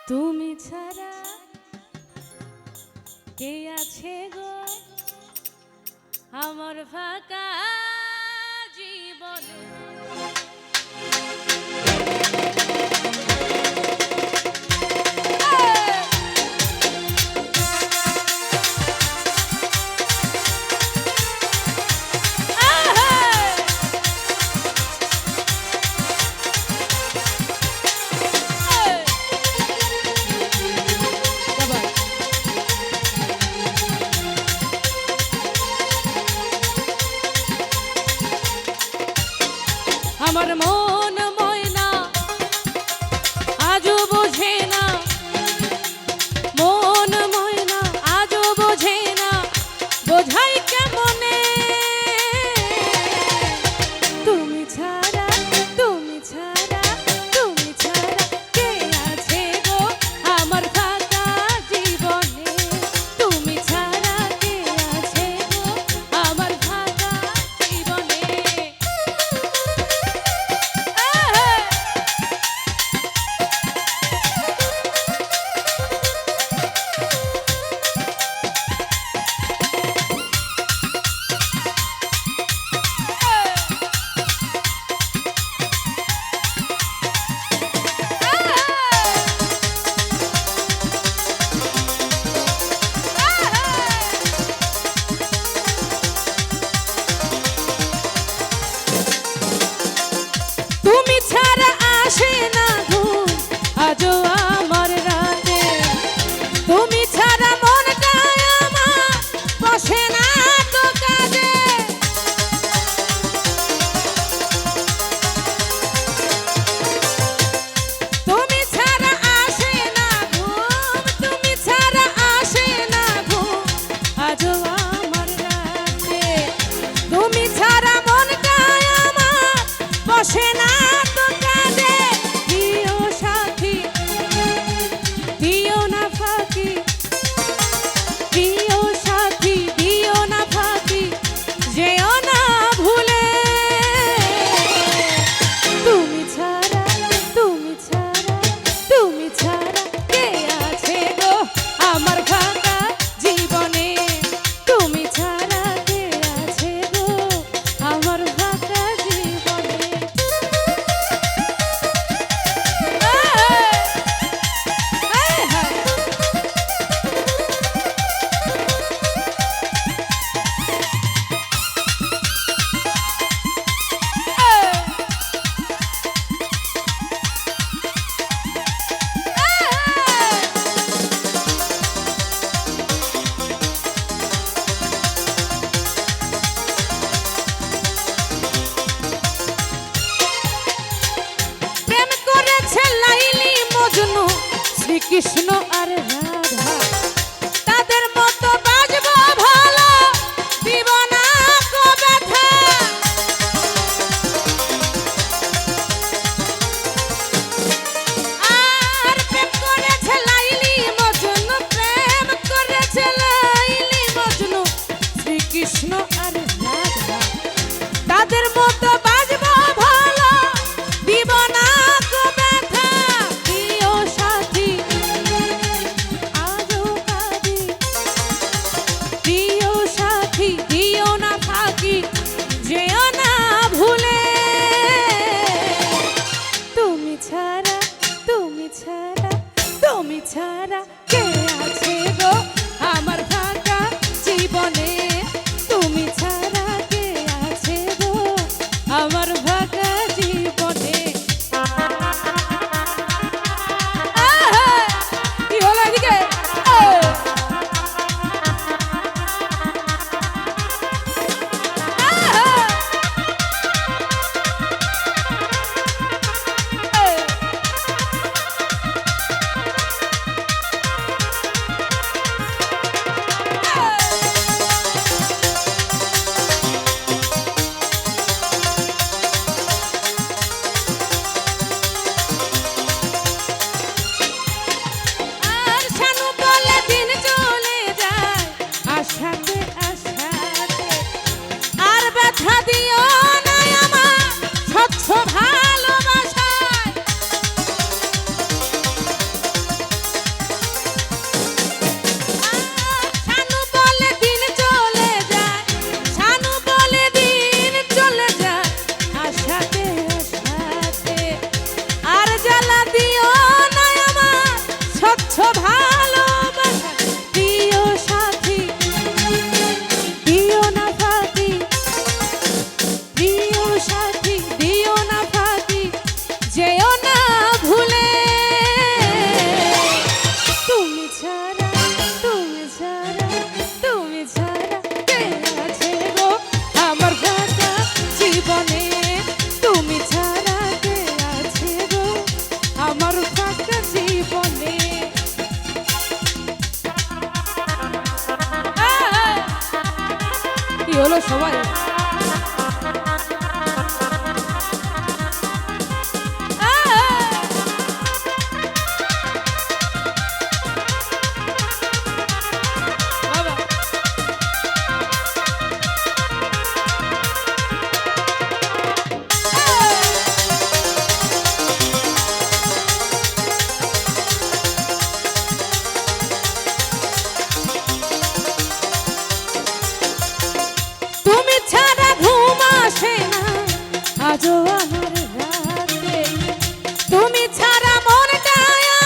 তুমি ছাড়া কে আছে গো আমার ফাঁকা জীবনে। আমার মন ময়না আজও বোঝে না, মন ময়না আজও বোঝে না, বোঝাই কেমনে তুমি ছাড়া, তুমি ছাড়া, তুমি ছাড়া কে আছে গো আমার ফাঁকা জীবনে। তুমি ছাড়া কে আছে গো আমার ফাঁকা জীবনে। তুমি ছাড়া আসে না ঘুম আজও আমার রাতে, তুমি ছাড়া মনটা আমার বসে না তো কাজে। তুমি ছাড়া আসে না ঘুম, তুমি ছাড়া আসে না ঘুম আজও আমার রাতে, তুমি ছাড়া মনটা আমার বসে না তো কাঁদে। দিও সাথী দিও না ফাঁকি, দিও সাথী দিও না ফাঁকি, যেও না ভুলে তুমি ছাড়া, তুমি ছাড়া, তুমি ছাড়া কে আছে গো আমার ফাঁকা জীবনে। তুমি ছাড়া কে আছে গো আমার ফাঁকা জীবনে। প্রেম করেছে লাইলি মজনু শ্রীকৃষ্ণ আর রাধা, তাদের মতো বাজবো ভালো দিব না কো ব্যথা। আর প্রেম করেছে লাইলি মজনু, প্রেম করেছে লাইলি মজনু শ্রীকৃষ্ণ আর রাধা, তাদের মতো বাজবো ভালো দিব না কো ব্যথা। দিও সাথী সাথী দিও না ফাঁকি, যেও না ভুলে। তুমি ছাড়া, তুমি ছাড়া, তুমি ছাড়া কে আছে গো আমার ফাঁকা জীবনে? তুমি ছাড়া কে আছে গো আমার ফাঁকা জীবনে? কি হলো সবাই? তুমি ছাড়া ঘুম আসে না আজও আমার রাতে, তুমি ছাড়া মনটা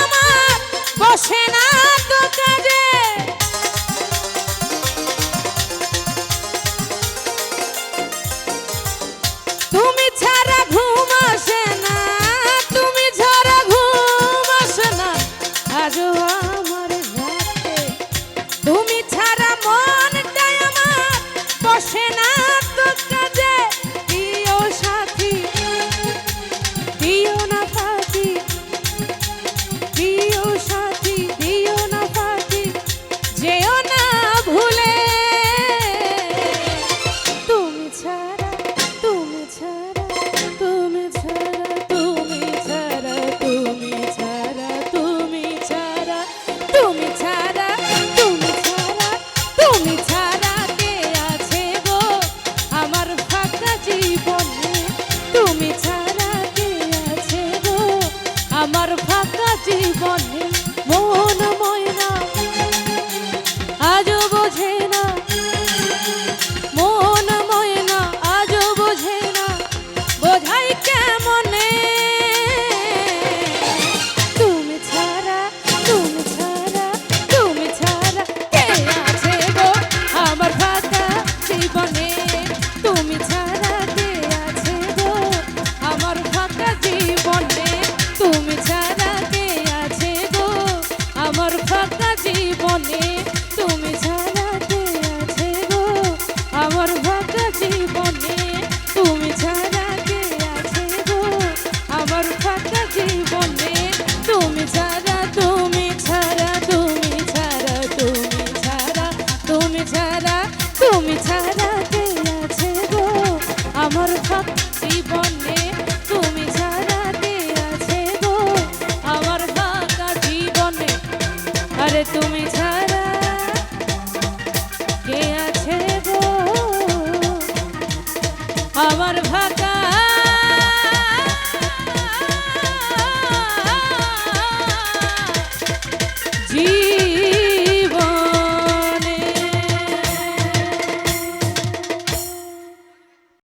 আমার বসে না তো কাজে। তুমি ছাড়া ঘুম আসে না, তুমি ছাড়া ঘুম আসে না আজও আমার রাতে, তুমি ছাড়া মনটা আমার বসে না তো কাজে। দিও সাথী দিও না ফাঁকি, দিও সাথী দিও না ফাঁকি, যেও না ভুলে। তুমি ছাড়া, তুমি ছাড়া, তুমি ছাড়া, তুমি ছাড়া, তুমি ছাড়া, তুমি ছাড়া, তুমি ছাড়া, তুমি ছাড়া, তুমি ছাড়া কে আছে গো আমার ফাঁকা জীবনে? তুমি ছাড়া কে আছে গো আমার ফাঁকা জীবনে? মন ময়না আজও বোঝে না, মন ময়না আজও বোঝে না, বোঝাই কেমনে? তুমি ছাড়া, তুমি ছাড়া, তুমি ছাড়া কে আছে গো আমার ফাঁকা জীবনে? তুমি ছাড়া কে আছে গো আমার ফাঁকা জীবনে? তুমি ছাড়া কে আছে গো আমার ফাঁকা জীবনে? তুমি ছাড়া কে আছে গো আমার ফাঁকা জীবনে? তুমি ছাড়া কে আছে গো আমার ফাঁকা জীবনে? তুমি ছাড়া, তুমি ছাড়া, তুমি ছাড়া, তুমি ছাড়া, তুমি ছাড়া, তুমি ছাড়া কে আছে গো আমার ফাঁকা জীবনে? তুমি ছাড়া কে আছে গো আমার ফাঁকা জীবনে? আরে তুমি ছাড়া কে আছে গো আমার ফাঁকা জীবনে?